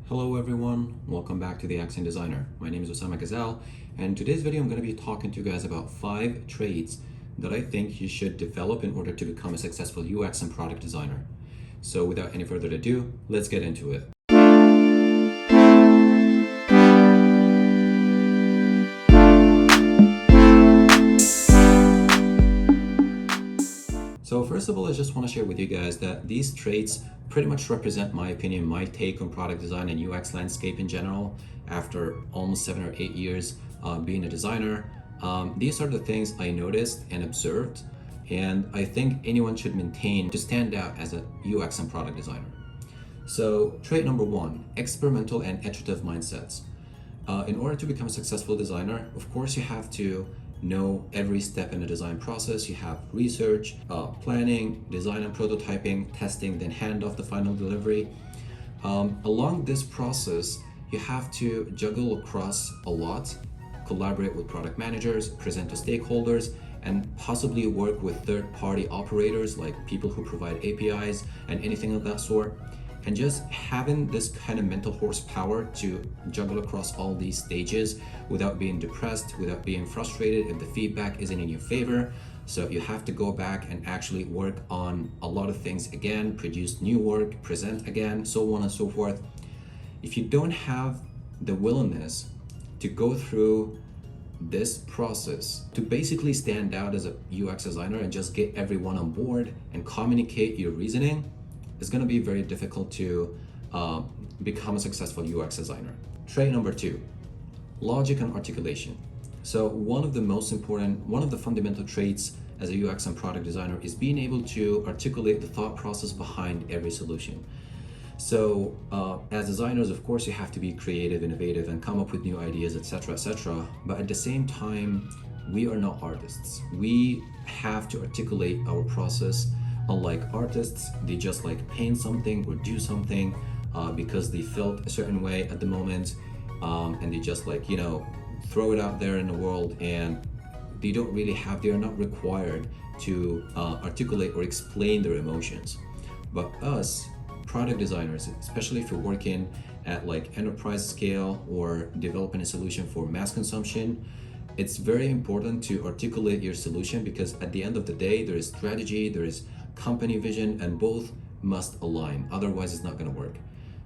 Hello everyone, welcome back to the Accent Designer. My name is Osama Gazal, and in today's video I'm going to be talking to you guys about 5 traits that I think you should develop in order to become a successful UX and product designer. So without any further ado, let's get into it. So first of all, I just want to share with you guys that these traits pretty much represent my opinion, my take on product design and UX landscape in general after almost 7 or 8 years being a designer. These are the things I noticed and observed, and I think anyone should maintain to stand out as a UX and product designer. So trait number 1, experimental and iterative mindsets. In order to become a successful designer, of course you have to know every step in the design process. You have research, planning, design and prototyping, testing, then hand off the final delivery. Along this process, you have to juggle across a lot, collaborate with product managers, present to stakeholders, and possibly work with third-party operators like people who provide APIs and anything of that sort. And just having this kind of mental horsepower to juggle across all these stages without being depressed, without being frustrated if the feedback isn't in your favor. So you have to go back and actually work on a lot of things again, produce new work, present again, so on and so forth. If you don't have the willingness to go through this process to basically stand out as a UX designer and just get everyone on board and communicate your reasoning, it's going to be very difficult to become a successful UX designer. Trait number 2, logic and articulation. So one of the fundamental traits as a UX and product designer is being able to articulate the thought process behind every solution. So as designers, of course, you have to be creative, innovative, and come up with new ideas, etc., etc. But at the same time, we are not artists. We have to articulate our process. Unlike artists, they just like paint something or do something because they felt a certain way at the moment, and they just like, throw it out there in the world, and they are not required to articulate or explain their emotions. But us, product designers, especially if you're working at like enterprise scale or developing a solution for mass consumption, it's very important to articulate your solution, because at the end of the day, there is strategy, there is company vision, and both must align. Otherwise, it's not going to work.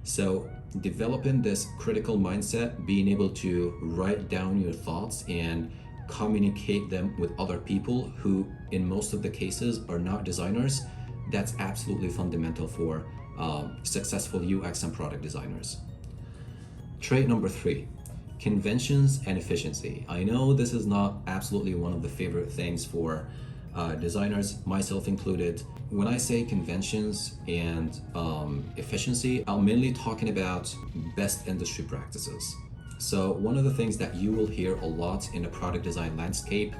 So developing this critical mindset, being able to write down your thoughts and communicate them with other people who in most of the cases are not designers, that's absolutely fundamental for successful UX and product designers. Trait number 3, conventions and efficiency. I know this is not absolutely one of the favorite things for designers, myself included. When I say conventions and efficiency, I'm mainly talking about best industry practices. So one of the things that you will hear a lot in the product design landscape,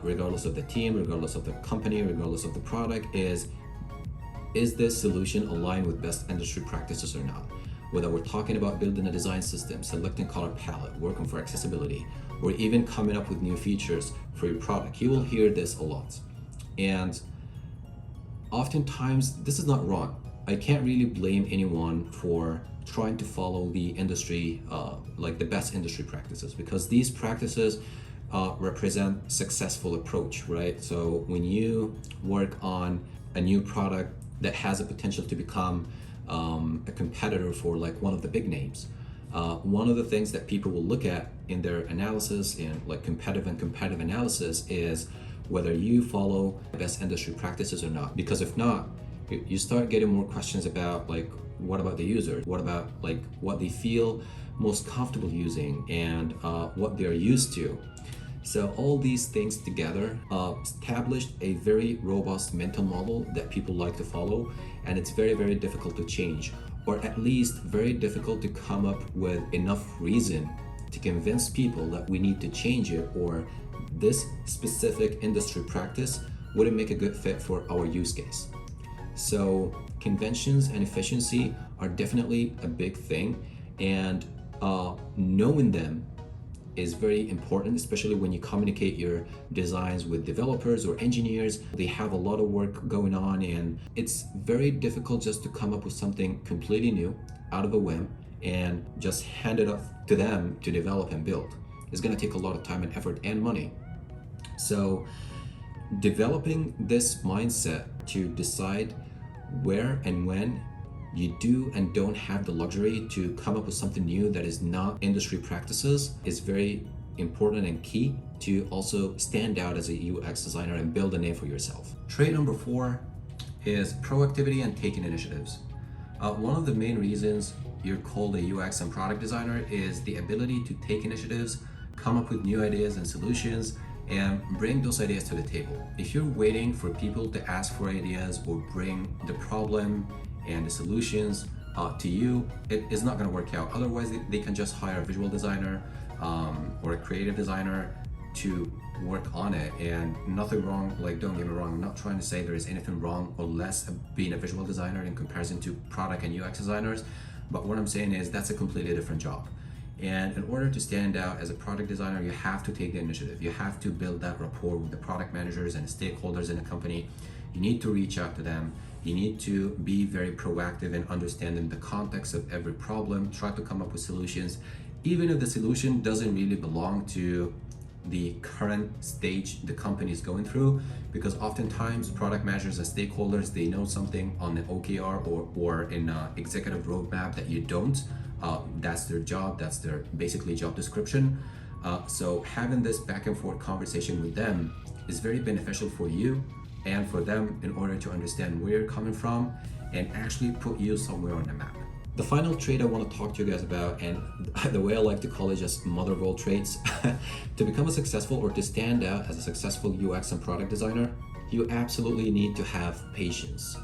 regardless of the team, regardless of the company, regardless of the product, is this solution aligned with best industry practices or not? Whether we're talking about building a design system, selecting color palette, working for accessibility, or even coming up with new features for your product, you will hear this a lot. And oftentimes, this is not wrong. I can't really blame anyone for trying to follow the industry, like the best industry practices, because these practices represent successful approach, right? So when you work on a new product that has a potential to become a competitor for like one of the big names, one of the things that people will look at in their analysis, in like competitive analysis, is whether you follow best industry practices or not. Because if not, you start getting more questions about like, what about the user? What about like what they feel most comfortable using and what they're used to? So all these things together established a very robust mental model that people like to follow, and it's very, very difficult to change, or at least very difficult to come up with enough reason to convince people that we need to change it, or this specific industry practice wouldn't make a good fit for our use case. So conventions and efficiency are definitely a big thing, and knowing them is very important, especially when you communicate your designs with developers or engineers. They have a lot of work going on, and it's very difficult just to come up with something completely new out of a whim and just hand it off to them to develop and build. It's going to take a lot of time and effort and money. So developing this mindset to decide where and when you do and don't have the luxury to come up with something new that is not industry practices is very important and key to also stand out as a UX designer and build a name for yourself. Trait number 4 is proactivity and taking initiatives. One of the main reasons you're called a UX and product designer is the ability to take initiatives, come up with new ideas and solutions, and bring those ideas to the table. If you're waiting for people to ask for ideas or bring the problem and the solutions to you, it is not going to work out. Otherwise, they can just hire a visual designer or a creative designer to work on it. And nothing wrong, like, don't get me wrong, I'm not trying to say there is anything wrong or less of being a visual designer in comparison to product and UX designers, but what I'm saying is that's a completely different job. And in order to stand out as a product designer, you have to take the initiative. You have to build that rapport with the product managers and stakeholders in the company. You need to reach out to them. You need to be very proactive in understanding the context of every problem, try to come up with solutions, even if the solution doesn't really belong to the current stage the company is going through, because oftentimes product managers and stakeholders, they know something on the OKR or in an executive roadmap that you don't. That's their job, that's their basically job description. So having this back and forth conversation with them is very beneficial for you and for them in order to understand where you're coming from and actually put you somewhere on the map. The final trait I want to talk to you guys about, and the way I like to call it, just mother of all traits, to become a successful or to stand out as a successful UX and product designer, you absolutely need to have patience.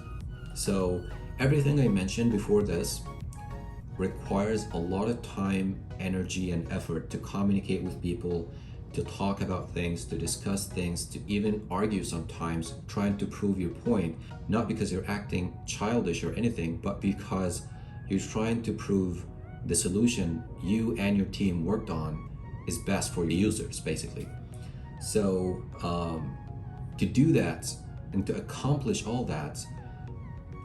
So everything I mentioned before this requires a lot of time, energy, and effort to communicate with people, to talk about things, to discuss things, to even argue sometimes, trying to prove your point, not because you're acting childish or anything, but because you're trying to prove the solution you and your team worked on is best for the users, basically. So to do that and to accomplish all that,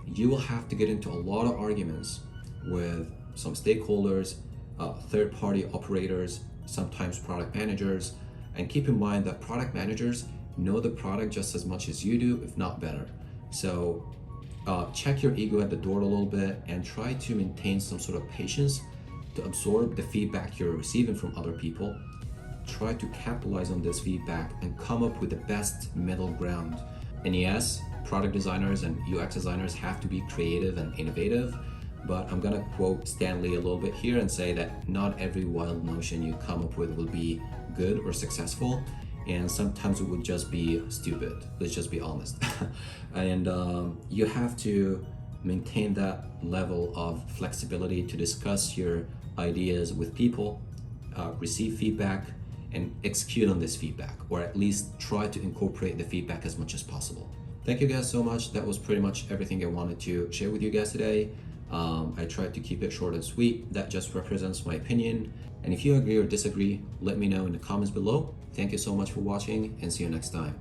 you will have to get into a lot of arguments with some stakeholders, third-party operators, sometimes product managers. And keep in mind that product managers know the product just as much as you do, if not better. So check your ego at the door a little bit and try to maintain some sort of patience to absorb the feedback you're receiving from other people. Try to capitalize on this feedback and come up with the best middle ground. And yes, product designers and UX designers have to be creative and innovative, but I'm gonna quote Stanley a little bit here and say that not every wild notion you come up with will be good or successful, and sometimes it would just be stupid. Let's just be honest. And you have to maintain that level of flexibility to discuss your ideas with people, receive feedback, and execute on this feedback, or at least try to incorporate the feedback as much as possible. Thank you guys so much. That was pretty much everything I wanted to share with you guys today. I tried to keep it short and sweet. That just represents my opinion. And if you agree or disagree, let me know in the comments below. Thank you so much for watching, and see you next time.